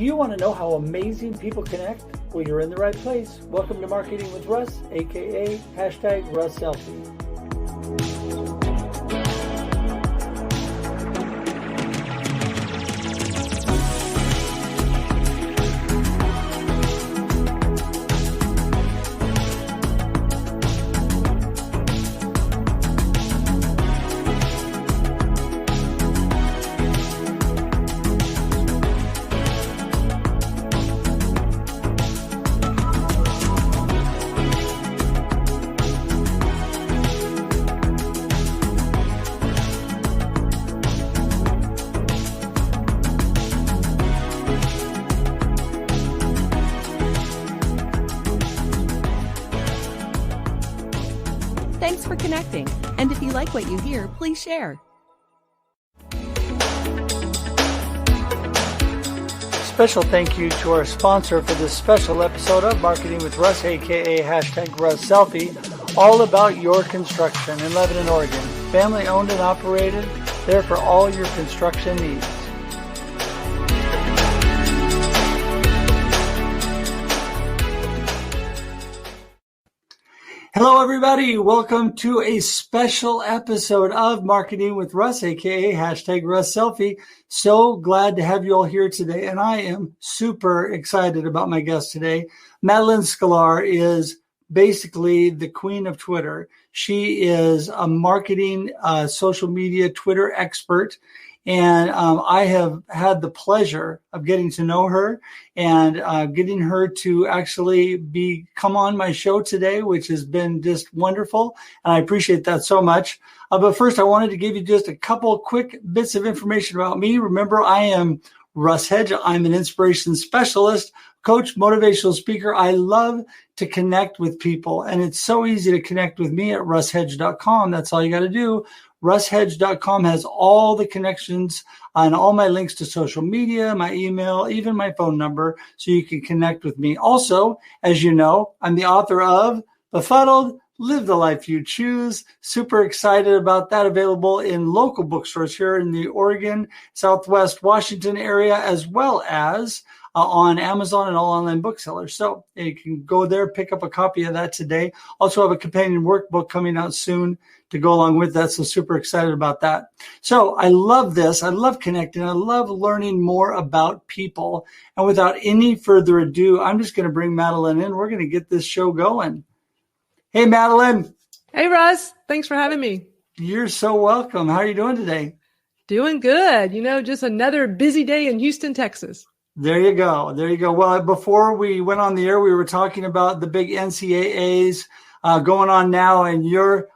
you want to know how amazing people connect? Well, you're in the right place. Welcome to Marketing with Russ, aka #RussSelfie. Thanks for connecting. And if you like what you hear, please share. Special thank you to our sponsor for this special episode of Marketing with Russ, aka #RussSelfie, all about your construction in Lebanon, Oregon. Family owned and operated, there for all your construction needs. Hello, everybody. Welcome to a special episode of Marketing with Russ, aka #RussSelfie. So glad to have you all here today. And I am super excited about my guest today. Madalyn Sklar is basically the queen of Twitter. She is a marketing, social media, Twitter expert. And I have had the pleasure of getting to know her and getting her to actually come on my show today, which has been just wonderful. And I appreciate that so much. But first, I wanted to give you just a couple quick bits of information about me. Remember, I am Russ Hedge. I'm an inspiration specialist, coach, motivational speaker. I love to connect with people. And it's so easy to connect with me at russhedge.com. That's all you got to do. russhedge.com has all the connections and all my links to social media, my email, even my phone number, so you can connect with me. Also, as you know, I'm the author of Befuddled, Live the Life You Choose. Super excited about that. Available in local bookstores here in the Oregon, Southwest Washington area, as well as on Amazon and all online booksellers. So you can go there, pick up a copy of that today. Also have a companion workbook coming out soon to go along with that. So super excited about that. So I love this. I love connecting. I love learning more about people. And without any further ado, I'm just going to bring Madalyn in. We're going to get this show going. Hey, Madalyn. Hey, Russ. Thanks for having me. You're so welcome. How are you doing today? Doing good. Just another busy day in Houston, Texas. There you go. There you go. Well, before we went on the air, we were talking about the big NCAAs going on now, and your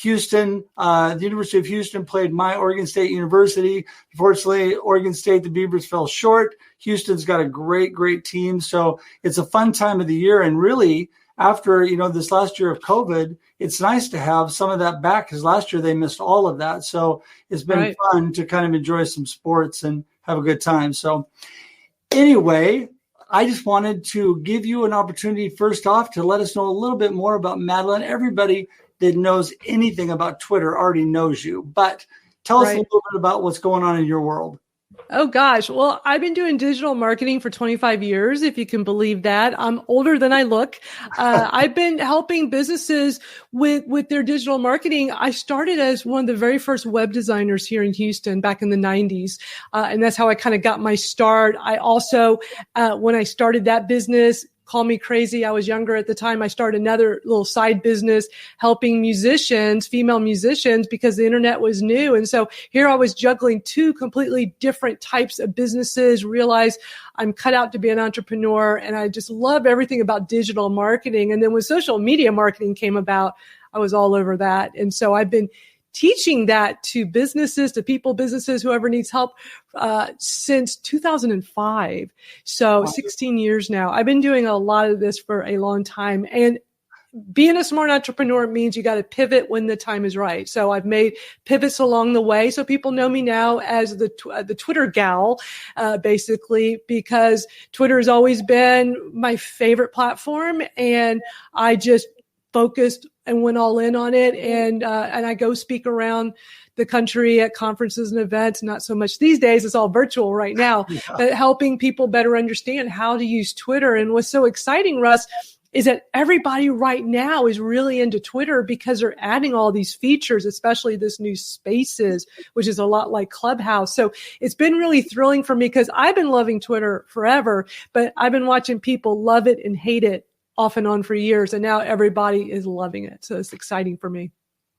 Houston, the University of Houston played my Oregon State University. Unfortunately, Oregon State, the Beavers fell short. Houston's got a great, great team. So it's a fun time of the year. And really, after, this last year of COVID, it's nice to have some of that back because last year they missed all of that. So it's been fun to kind of enjoy some sports and have a good time. So anyway, I just wanted to give you an opportunity first off to let us know a little bit more about Madalyn. Everybody that knows anything about Twitter already knows you, but tell us a little bit about what's going on in your world. Oh, gosh. Well, I've been doing digital marketing for 25 years, if you can believe that. I'm older than I look. I've been helping businesses with their digital marketing. I started as one of the very first web designers here in Houston back in the 90s. And that's how I kind of got my start. I also, when I started that business, call me crazy. I was younger at the time. I started another little side business helping musicians, female musicians, because the internet was new. And so here I was juggling two completely different types of businesses, realized I'm cut out to be an entrepreneur. And I just love everything about digital marketing. And then when social media marketing came about, I was all over that. And so I've been teaching that to businesses, to people, businesses, whoever needs help, since 2005. So 16 years now. I've been doing a lot of this for a long time. And being a smart entrepreneur means you got to pivot when the time is right. So I've made pivots along the way. So people know me now as the Twitter gal, basically, because Twitter has always been my favorite platform. And I just focused and went all in on it. And I go speak around the country at conferences and events. Not so much these days; it's all virtual right now. Yeah. But helping people better understand how to use Twitter. And what's so exciting, Russ, is that everybody right now is really into Twitter because they're adding all these features, especially this new Spaces, which is a lot like Clubhouse. So it's been really thrilling for me because I've been loving Twitter forever, but I've been watching people love it and hate it off and on for years. And now everybody is loving it. So it's exciting for me.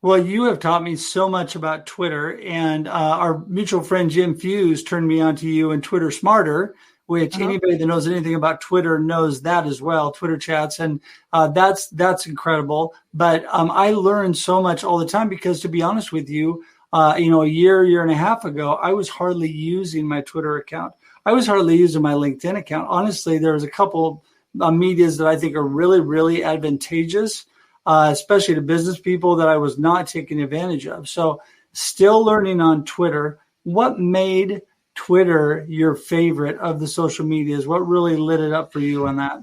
Well, you have taught me so much about Twitter, and our mutual friend Jim Fuse turned me on to you and Twitter Smarter, which anybody that knows anything about Twitter knows that as well, Twitter chats. And that's incredible. But I learn so much all the time because, to be honest with you, a year and a half ago, I was hardly using my Twitter account. I was hardly using my LinkedIn account. Honestly, there's a couple medias that I think are really, really advantageous, especially to business people, that I was not taking advantage of. So still learning on Twitter. What made Twitter your favorite of the social medias? What really lit it up for you on that?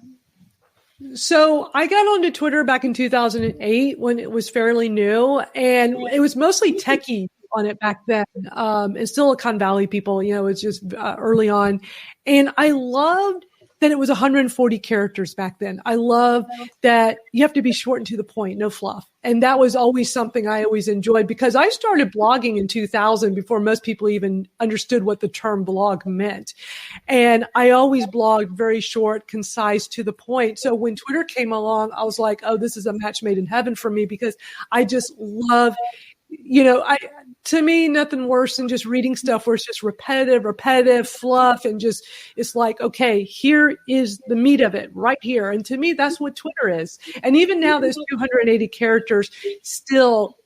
So I got onto Twitter back in 2008 when it was fairly new, and it was mostly techie on it back then. And Silicon Valley people, it was just early on. And I loved that it was 140 characters back then. I love that you have to be short and to the point, no fluff. And that was always something I always enjoyed because I started blogging in 2000 before most people even understood what the term blog meant. And I always blogged very short, concise, to the point. So when Twitter came along, I was like, oh, this is a match made in heaven for me because I just love, to me, nothing worse than just reading stuff where it's just repetitive fluff, and just, it's like, okay, here is the meat of it right here. And to me, that's what Twitter is. And even now, there's 280 characters still,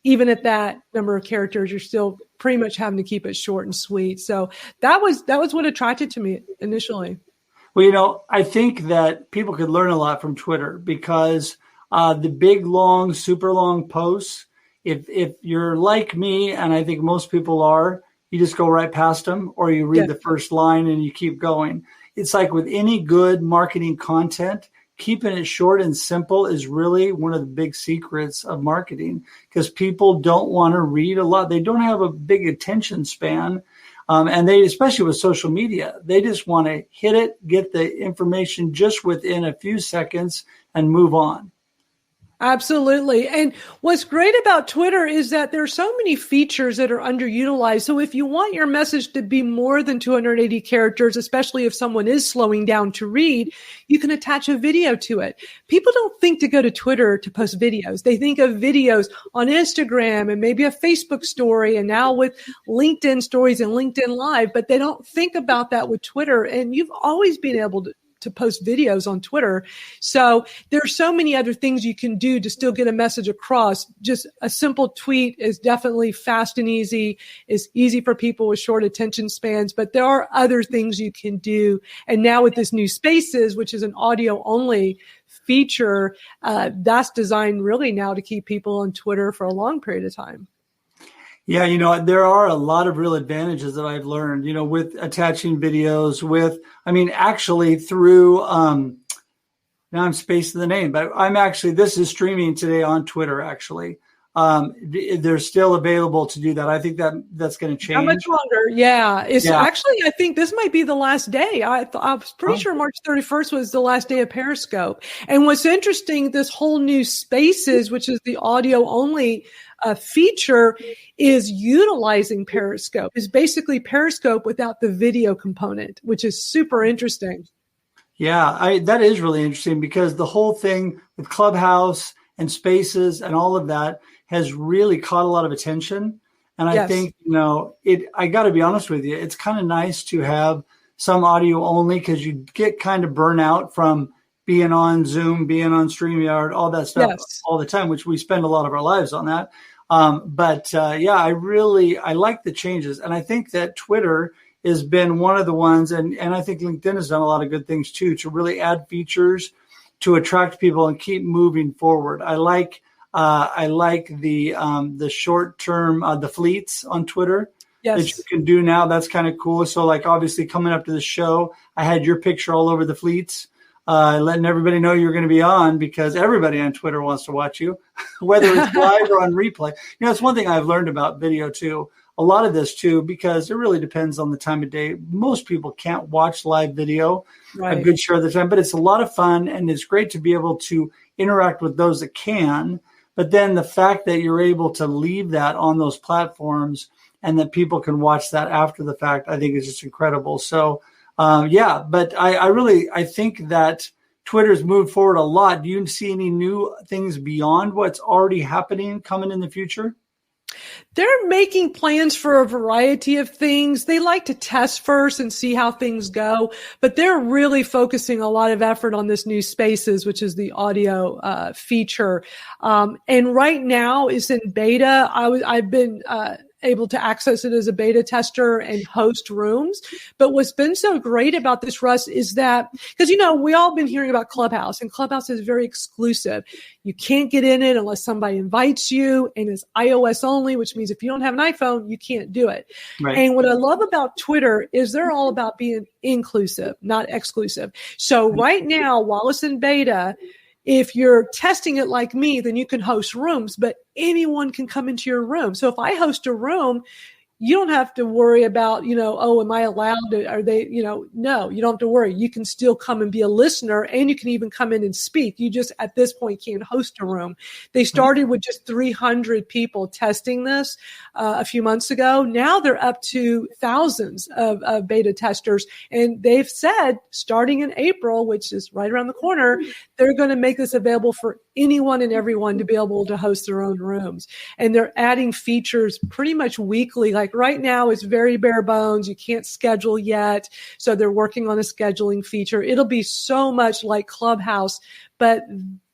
even at that number of characters, you're still pretty much having to keep it short and sweet. So that was what attracted to me initially. Well, I think that people could learn a lot from Twitter because the big, long, super long posts, if you're like me, and I think most people are, you just go right past them, or you read the first line and you keep going. It's like with any good marketing content, keeping it short and simple is really one of the big secrets of marketing, because people don't want to read a lot. They don't have a big attention span. And they, especially with social media, they just want to hit it, get the information just within a few seconds and move on. Absolutely. And what's great about Twitter is that there are so many features that are underutilized. So if you want your message to be more than 280 characters, especially if someone is slowing down to read, you can attach a video to it. People don't think to go to Twitter to post videos. They think of videos on Instagram and maybe a Facebook story, and now with LinkedIn stories and LinkedIn Live, but they don't think about that with Twitter. And you've always been able to post videos on Twitter. So there are so many other things you can do to still get a message across. Just a simple tweet is definitely fast and easy. It's easy for people with short attention spans, but there are other things you can do. And now with this new Spaces, which is an audio only feature, that's designed really now to keep people on Twitter for a long period of time. Yeah, there are a lot of real advantages that I've learned, with attaching videos actually through, now I'm spacing the name, but this is streaming today on Twitter, actually. They're still available to do that. I think that's going to change. How much longer? Yeah. Actually, I think this might be the last day. I was pretty sure March 31st was the last day of Periscope. And what's interesting, this whole new Spaces, which is the audio only feature, is utilizing Periscope. It's basically Periscope without the video component, which is super interesting. Yeah, that is really interesting, because the whole thing with Clubhouse and Spaces and all of that has really caught a lot of attention. And I think, I got to be honest with you, it's kind of nice to have some audio only, because you get kind of burnout from being on Zoom, being on StreamYard, all that stuff all the time, which we spend a lot of our lives on that. I like the changes. And I think that Twitter has been one of the ones, and I think LinkedIn has done a lot of good things too, to really add features to attract people and keep moving forward. I like the short term, the fleets on Twitter that you can do now. That's kind of cool. So obviously coming up to the show, I had your picture all over the fleets. letting everybody know you're going to be on, because everybody on Twitter wants to watch you, whether it's live or on replay. It's one thing I've learned about video too. A lot of this too, because it really depends on the time of day. Most people can't watch live video a good share of the time, but it's a lot of fun, and it's great to be able to interact with those that can. But then the fact that you're able to leave that on those platforms and that people can watch that after the fact, I think is just incredible. So but I think that Twitter's moved forward a lot. Do you see any new things beyond what's already happening coming in the future? They're making plans for a variety of things. They like to test first and see how things go, but they're really focusing a lot of effort on this new Spaces, which is the audio feature. And right now it's in beta. I've been able to access it as a beta tester and host rooms. But what's been so great about this, Russ, is that, because, we all been hearing about Clubhouse, and Clubhouse is very exclusive. You can't get in it unless somebody invites you, and it's iOS only, which means if you don't have an iPhone, you can't do it. Right. And what I love about Twitter is they're all about being inclusive, not exclusive. So right now, while it's in beta, if you're testing it like me, then you can host rooms, but anyone can come into your room. So if I host a room, you don't have to worry about, am I allowed to, are they, no, you don't have to worry. You can still come and be a listener, and you can even come in and speak. You just, at this point, can't host a room. They started with just 300 people testing this a few months ago. Now they're up to thousands of beta testers. And they've said, starting in April, which is right around the corner, they're going to make this available for anyone and everyone to be able to host their own rooms. And they're adding features pretty much weekly. Like right now, it's very bare bones. You can't schedule yet. So they're working on a scheduling feature. It'll be so much like Clubhouse, but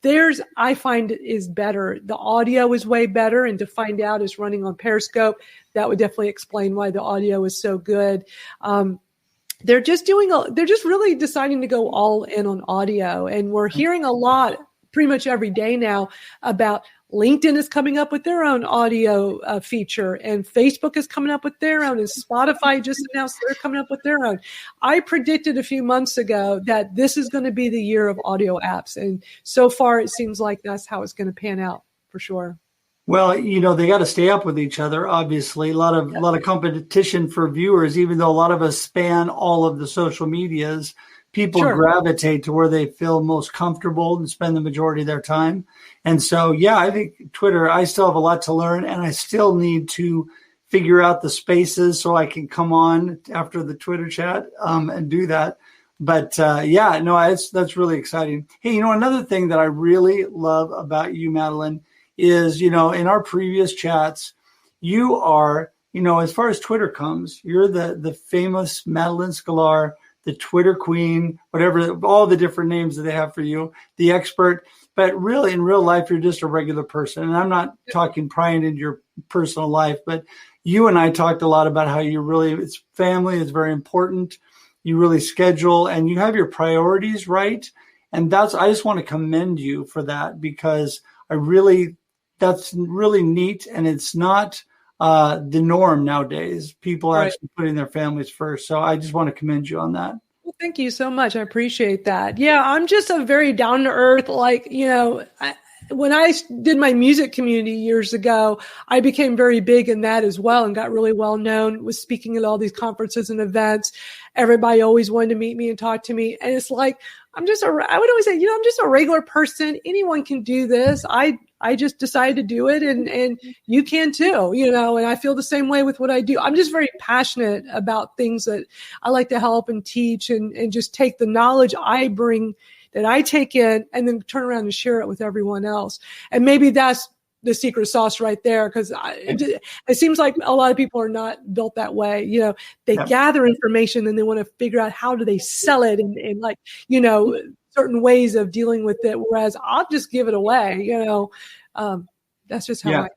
theirs, I find, is better. The audio is way better. And to find out it's running on Periscope, that would definitely explain why the audio is so good. They're just really deciding to go all in on audio. And we're hearing a lot pretty much every day now about LinkedIn is coming up with their own audio feature, and Facebook is coming up with their own, and Spotify just announced they're coming up with their own. I predicted a few months ago that this is going to be the year of audio apps, and so far it seems like that's how it's going to pan out for sure. Well, they got to stay up with each other. Obviously, a lot of competition for viewers. Even though a lot of us span all of the social medias, people gravitate to where they feel most comfortable and spend the majority of their time. And so, I think Twitter, I still have a lot to learn, and I still need to figure out the Spaces so I can come on after the Twitter chat and do that. But that's really exciting. Hey, another thing that I really love about you, Madalyn, is, in our previous chats, you are, as far as Twitter comes, you're the famous Madalyn Sklar, the Twitter queen, whatever, all the different names that they have for you, the expert. But really, in real life, you're just a regular person. And I'm not talking prying into your personal life, but you and I talked a lot about how it's family is very important. You really schedule and you have your priorities right. And I just want to commend you for that, because that's really neat. And it's not the norm nowadays. People are actually putting their families first. So I just want to commend you on that. Well, thank you so much. I appreciate that. Yeah, I'm just a very down to earth, when I did my music community years ago, I became very big in that as well and got really well known, was speaking at all these conferences and events. Everybody always wanted to meet me and talk to me. And it's like, I would always say, I'm just a regular person. Anyone can do this. I just decided to do it, and you can too, and I feel the same way with what I do. I'm just very passionate about things that I like to help and teach and just take the knowledge I bring that I take in and then turn around and share it with everyone else. And maybe that's the secret sauce right there, because it seems like a lot of people are not built that way. They gather information and they want to figure out how do they sell it and certain ways of dealing with it. Whereas I'll just give it away, that's just how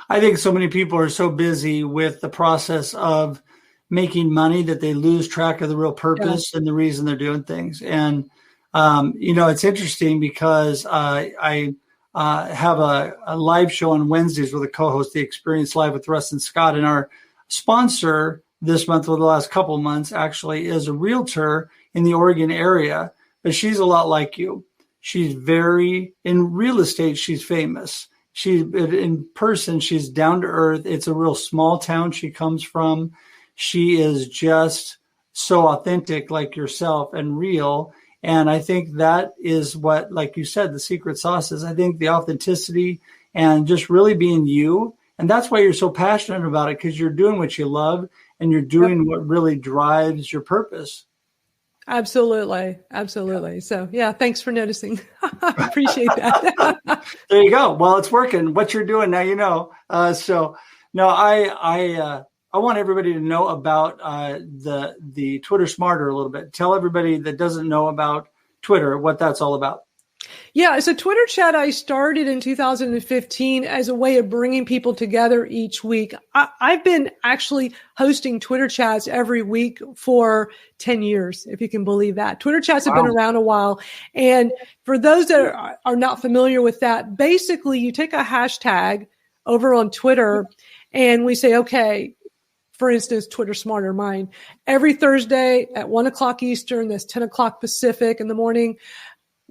I think so many people are so busy with the process of making money that they lose track of the real purpose and the reason they're doing things. And, it's interesting because I have a live show on Wednesdays with a co-host, The Experience Live with Russ and Scott. And our sponsor this month, or the last couple of months, actually is a realtor in the Oregon area but she's a lot like you. She's in real estate, she's famous. In person, she's down to earth. It's a real small town she comes from. She is just so authentic, like yourself, and real. And I think that is what, like you said, the secret sauce is. I think the authenticity and just really being you. And that's why you're so passionate about it, because you're doing what you love and you're doing what really drives your purpose. Absolutely. Absolutely. So yeah, thanks for noticing. I appreciate that. There you go. Well, it's working. What you're doing now, you know. So no, I want everybody to know about the Twitter Smarter a little bit. Tell everybody that doesn't know about Twitter what that's all about. Yeah, so Twitter chat I started in 2015 as a way of bringing people together each week. I've been actually hosting Twitter chats every week for 10 years, if you can believe that. Twitter chats have been around a while. And for those that are not familiar with that, basically you take a hashtag over on Twitter and we say, okay, for instance, Twitter Smarter Mine, every Thursday at 1 o'clock Eastern, that's 10 o'clock Pacific in the morning,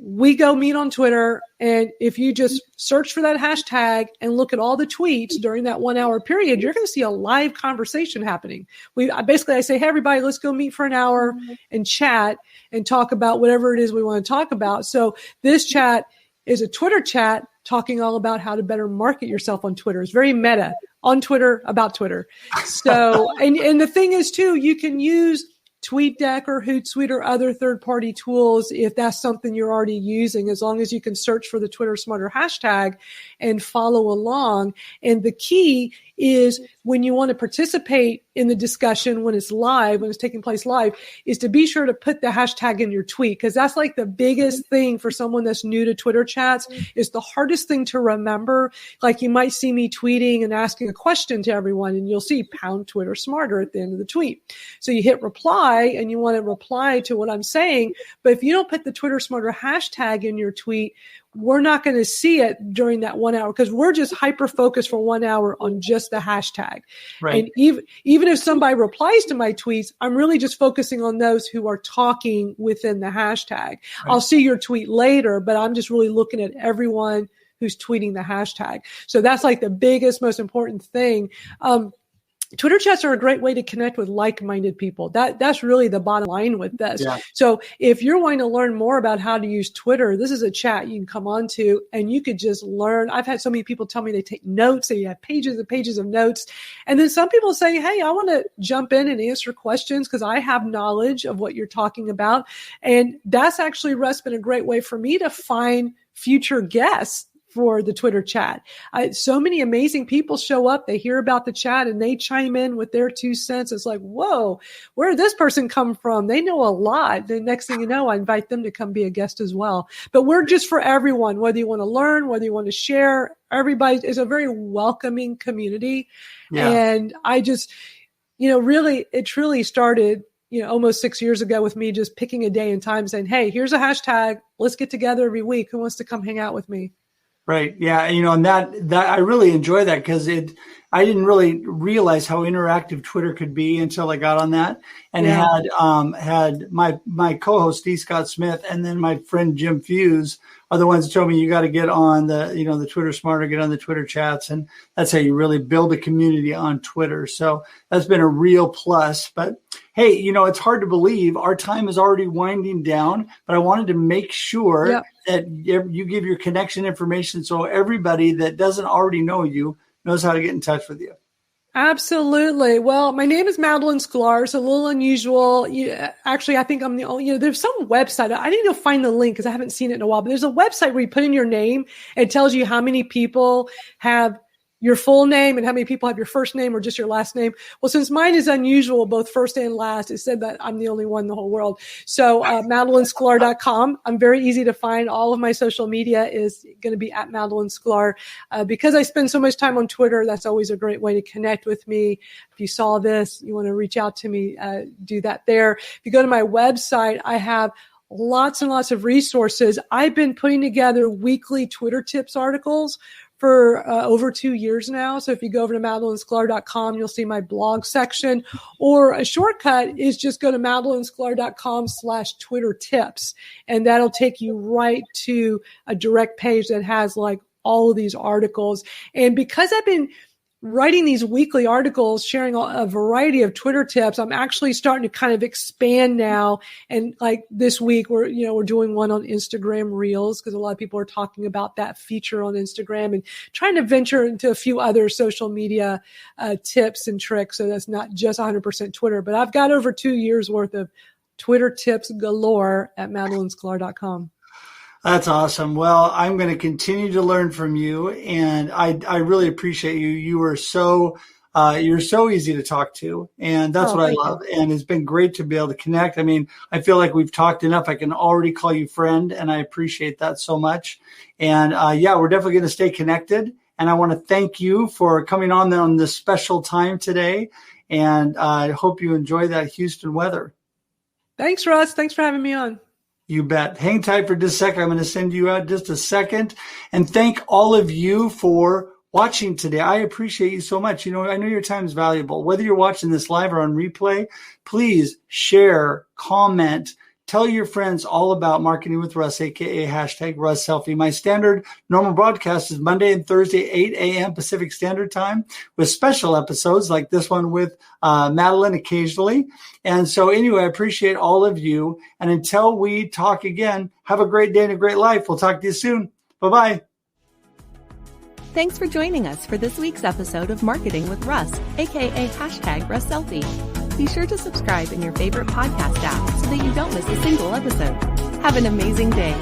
we go meet on Twitter. And if you just search for that hashtag and look at all the tweets during that 1 hour period, you're going to see a live conversation happening. I say, hey, everybody, let's go meet for an hour and chat and talk about whatever it is we want to talk about. So this chat is a Twitter chat talking all about how to better market yourself on Twitter. It's very meta, on Twitter, about Twitter. So, and the thing is too, you can use TweetDeck or Hootsuite or other third-party tools if that's something you're already using, as long as you can search for the Twitter Smarter hashtag and follow along. And the key is when you want to participate in the discussion, when it's live, when it's taking place live, is to be sure to put the hashtag in your tweet, because that's like the biggest thing for someone that's new to Twitter chats. Is the hardest thing to remember. Like you might see me tweeting and asking a question to everyone, and you'll see #Twitter Smarter at the end of the tweet. So you hit reply and you want to reply to what I'm saying. But if you don't put the Twitter Smarter hashtag in your tweet, we're not going to see it during that 1 hour, because we're just hyper focused for 1 hour on just the hashtag. Right. And even if somebody replies to my tweets, I'm really just focusing on those who are talking within the hashtag. Right. I'll see your tweet later, but I'm just really looking at everyone who's tweeting the hashtag. So that's like the biggest, most important thing. Twitter chats are a great way to connect with like-minded people. That's really the bottom line with this. Yeah. So if you're wanting to learn more about how to use Twitter, this is a chat you can come on to and you could just learn. I've had so many people tell me they take notes, they have pages and pages of notes. And then some people say, hey, I want to jump in and answer questions because I have knowledge of what you're talking about. And that's actually, Russ, been a great way for me to find future guests for the Twitter chat. So many amazing people show up, they hear about the chat and they chime in with their 2 cents. It's like, whoa, where did this person come from? They know a lot. The next thing you know, I invite them to come be a guest as well. But we're just for everyone, whether you want to learn, whether you want to share. Everybody is a very welcoming community. Yeah. And I just, really, it truly started almost 6 years ago with me just picking a day and time saying, hey, here's a hashtag. Let's get together every week. Who wants to come hang out with me? Right. Yeah. And that I really enjoy that, because I didn't really realize how interactive Twitter could be until I got on that and had my co-host D. Scott Smith and then my friend Jim Fuse are the ones that told me you got to get on the Twitter Smarter, get on the Twitter chats. And that's how you really build a community on Twitter. So that's been a real plus. But hey, it's hard to believe our time is already winding down, but I wanted to make sure that you give your connection information so everybody that doesn't already know you knows how to get in touch with you. Absolutely. Well, my name is Madalyn Sklar. It's a little unusual. Actually, I think I'm the only, there's some website. I need to find the link because I haven't seen it in a while, but there's a website where you put in your name. It tells you how many people have your full name and how many people have your first name or just your last name. Well, since mine is unusual, both first and last, it said that I'm the only one in the whole world. So MadalynSklar.com. I'm very easy to find. All of my social media is going to be at Madalyn Sklar. Because I spend so much time on Twitter, that's always a great way to connect with me. If you saw this, you want to reach out to me, do that there. If you go to my website, I have lots and lots of resources. I've been putting together weekly Twitter tips articles for over 2 years now. So if you go over to MadalynSklar.com, you'll see my blog section, or a shortcut is just go to MadalynSklar.com/Twitter tips. And that'll take you right to a direct page that has like all of these articles. And because I've been writing these weekly articles, sharing a variety of Twitter tips, I'm actually starting to kind of expand now. And like this week, we're doing one on Instagram Reels, because a lot of people are talking about that feature on Instagram, and trying to venture into a few other social media tips and tricks. So that's not just 100% Twitter, but I've got over 2 years worth of Twitter tips galore at MadalynSklar.com. That's awesome. Well, I'm going to continue to learn from you, and I really appreciate you. You are you're so easy to talk to, and that's what I love. And it's been great to be able to connect. I mean, I feel like we've talked enough. I can already call you friend, and I appreciate that so much. And we're definitely going to stay connected. And I want to thank you for coming on this special time today. And I hope you enjoy that Houston weather. Thanks, Russ. Thanks for having me on. You bet. Hang tight for just a second. I'm going to send you out just a second. And thank all of you for watching today. I appreciate you so much. I know your time is valuable. Whether you're watching this live or on replay, please share, comment, tell your friends all about Marketing with Russ, aka #RussSelfie. My standard normal broadcast is Monday and Thursday, 8 a.m. Pacific Standard Time, with special episodes like this one with Madalyn occasionally. And so anyway, I appreciate all of you. And until we talk again, have a great day and a great life. We'll talk to you soon. Bye-bye. Thanks for joining us for this week's episode of Marketing with Russ, aka #RussSelfie. Be sure to subscribe in your favorite podcast app so that you don't miss a single episode. Have an amazing day.